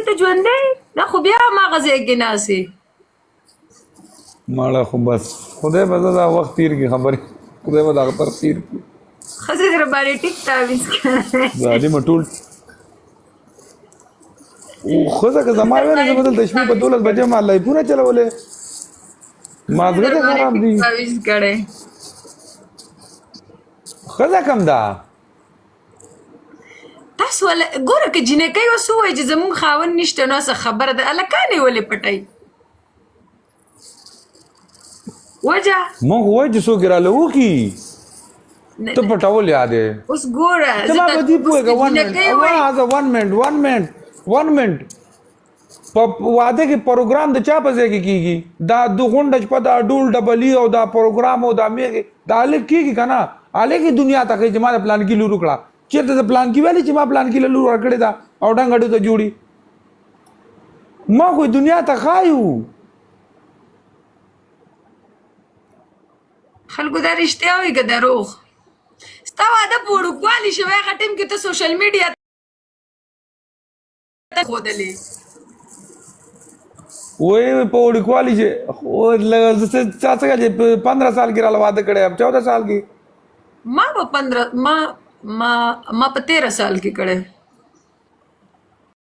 ته ژوندی دا خو بیا هماغه ځای کې ناستې ماړه خو بس خدای به دا وخت تیر کړي خبرې خدای به دا اختر تیر کړي ښځې در باندې ټیک تعویض کړی زادي مې ټول ښځه که زما ویلې زه به دلته شپې په 12 بجې ما لایفونه چلولې مازغه ته خراب دي تعویض کړی ښځه کم ده تاسو ولې ګوره که جینکۍ اوس ووایي چې زموږ خاوند نشته نو څه خبره ده هلکان یې ولې پټئ وجه مونږ وایو چې څوک یې راله وکړي ته پټول یادې اوس ګوره ته ما په دې پوهېږه 1 منټ په واده کې پروګرام د چا په ځای کې کېږي دا دو غونډه شپه دا ډول ډبلي او دا پروګرام او دا میږي دا هلک کېږي که نه هلک یې دنیا ته ښایي چې ما د پلان کې لور وکړه چېرته د پلان کې ویلې چې ما پلان کې لور ورکړې ده او ډنګ اډو ته جوړي ما خو دنیا ته ښایو خلکو دا رښتیا وایي که دروغ ستا واده په وړوکوالي شوی هغه ټیم کې ته سوشل میډیا ته ښودلې وای په وړوکوالي چې چا څنګه چې 15 سال کې راله واده کړی اب 14 سال کې ما په 13 سال کې کړی